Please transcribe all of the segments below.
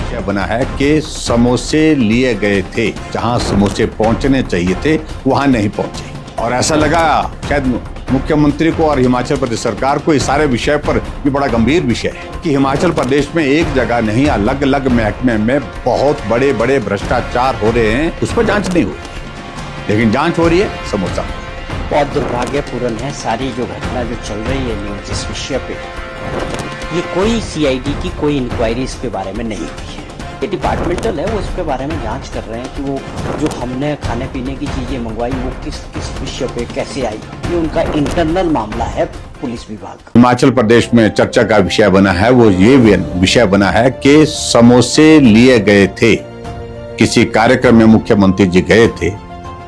विषय बना है कि समोसे लिए गए थे, जहां समोसे पहुंचने चाहिए थे वहां नहीं पहुंचे। और ऐसा लगा शायद मुख्यमंत्री को और हिमाचल प्रदेश सरकार को इस सारे विषय पर ये बड़ा गंभीर विषय है कि हिमाचल प्रदेश में एक जगह नहीं अलग अलग महकमे में बहुत बड़े बड़े भ्रष्टाचार हो रहे हैं, उस पर जांच नहीं हो रही, लेकिन जांच हो रही है समोसा। बहुत दुर्भाग्यपूर्ण है सारी जो घटना जो चल रही है न्यूज इस विषय पे। ये कोई सीआईडी की कोई इंक्वायरी इसके बारे में नहीं हुई है। ये डिपार्टमेंटल है, वो इसके बारे में जांच कर रहे हैं कि वो जो हमने खाने पीने की चीजें मंगवाई वो किस किस विषय पे कैसे आई, ये उनका इंटरनल मामला है पुलिस विभाग। हिमाचल प्रदेश में चर्चा का विषय बना है, वो ये विषय बना है कि समोसे लिए गए थे, किसी कार्यक्रम में मुख्यमंत्री जी गए थे,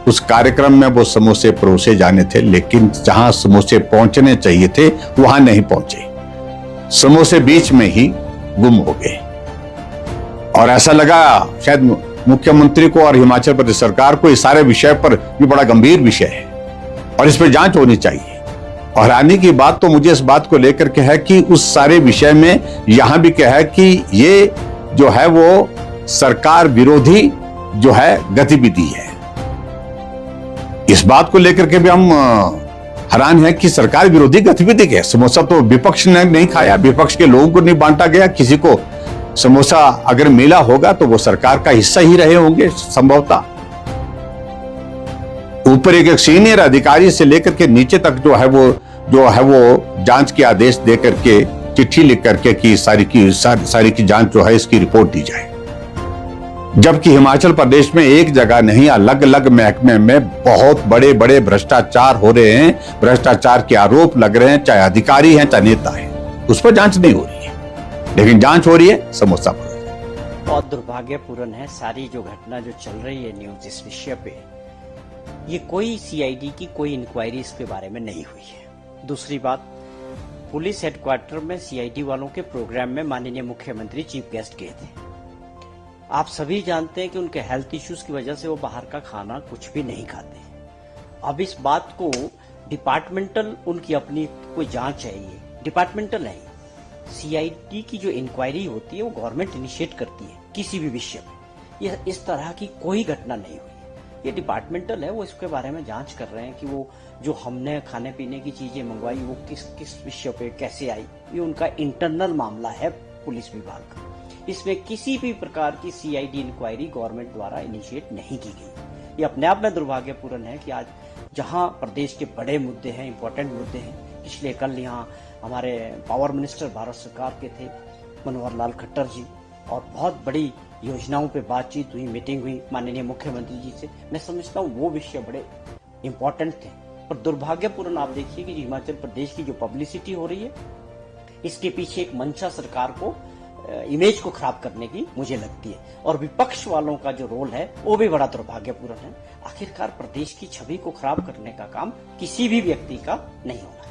उस कार्यक्रम में वो समोसे परोसे जाने थे, लेकिन जहां समोसे पहुंचने चाहिए थे वहां नहीं पहुंचे, समोसे बीच में ही गुम हो गए। और ऐसा लगा शायद मुख्यमंत्री को और हिमाचल प्रदेश सरकार को इस सारे विषय पर ये बड़ा गंभीर विषय है और इस पर जांच होनी चाहिए। और हैरानी की बात तो मुझे इस बात को लेकर के है कि उस सारे विषय में यहां भी क्या है कि ये जो है वो सरकार विरोधी जो है गतिविधि है। इस बात को लेकर के भी हम हैरान है कि सरकार विरोधी गतिविधि है। समोसा तो विपक्ष ने नहीं खाया, विपक्ष के लोगों को नहीं बांटा गया, किसी को समोसा अगर मिला होगा तो वो सरकार का हिस्सा ही रहे होंगे संभवतः। ऊपर एक सीनियर अधिकारी से लेकर के नीचे तक जो है वो जांच के आदेश दे करके चिट्ठी लिख करके कि सारी की जांच जो है इसकी रिपोर्ट दी जाए, जबकि हिमाचल प्रदेश में एक जगह नहीं अलग अलग महकमे में बहुत बड़े बड़े भ्रष्टाचार हो रहे हैं, भ्रष्टाचार के आरोप लग रहे हैं, चाहे अधिकारी हैं चाहे नेता हैं, उस पर जांच नहीं हो रही है, लेकिन जांच हो रही है समोसा पर। बहुत दुर्भाग्यपूर्ण है सारी जो घटना जो चल रही है न्यूज इस विषय पे। ये कोई सीआईडी की कोई इंक्वायरी इसके बारे में नहीं हुई है। दूसरी बात, पुलिस हेडक्वार्टर में सीआईडी वालों के प्रोग्राम में माननीय मुख्यमंत्री चीफ गेस्ट गए थे। आप सभी जानते हैं कि उनके हेल्थ इश्यूज की वजह से वो बाहर का खाना कुछ भी नहीं खाते। अब इस बात को डिपार्टमेंटल उनकी अपनी कोई जांच चाहिए, डिपार्टमेंटल नहीं, सीआईडी की जो इंक्वायरी होती है वो गवर्नमेंट इनिशिएट करती है किसी भी विषय में। ये इस तरह की कोई घटना नहीं हुई, ये डिपार्टमेंटल है, वो इसके बारे में जांच कर रहे हैं कि वो जो हमने खाने पीने की चीजें मंगवाई वो किस किस विषय पे कैसे आई, ये उनका इंटरनल मामला है पुलिस विभाग का। इसमें किसी भी प्रकार की सीआईडी इंक्वायरी गवर्नमेंट द्वारा इनिशिएट नहीं की गई। ये अपने आप में दुर्भाग्यपूर्ण है कि आज जहां प्रदेश के बड़े मुद्दे हैं, इंपॉर्टेंट मुद्दे हैं, पिछले कल यहाँ हमारे पावर मिनिस्टर भारत सरकार के थे मनोहर लाल खट्टर जी, और बहुत बड़ी योजनाओं पे बातचीत हुई, मीटिंग हुई माननीय मुख्यमंत्री जी से। मैं समझता हूँ वो विषय बड़े इंपॉर्टेंट थे, पर दुर्भाग्यपूर्ण आप देखिए कि हिमाचल प्रदेश की जो पब्लिसिटी हो रही है इसके पीछे एक मंशा सरकार को इमेज को खराब करने की मुझे लगती है, और विपक्ष वालों का जो रोल है वो भी बड़ा दुर्भाग्यपूर्ण है। आखिरकार प्रदेश की छवि को खराब करने का काम किसी भी व्यक्ति का नहीं होना।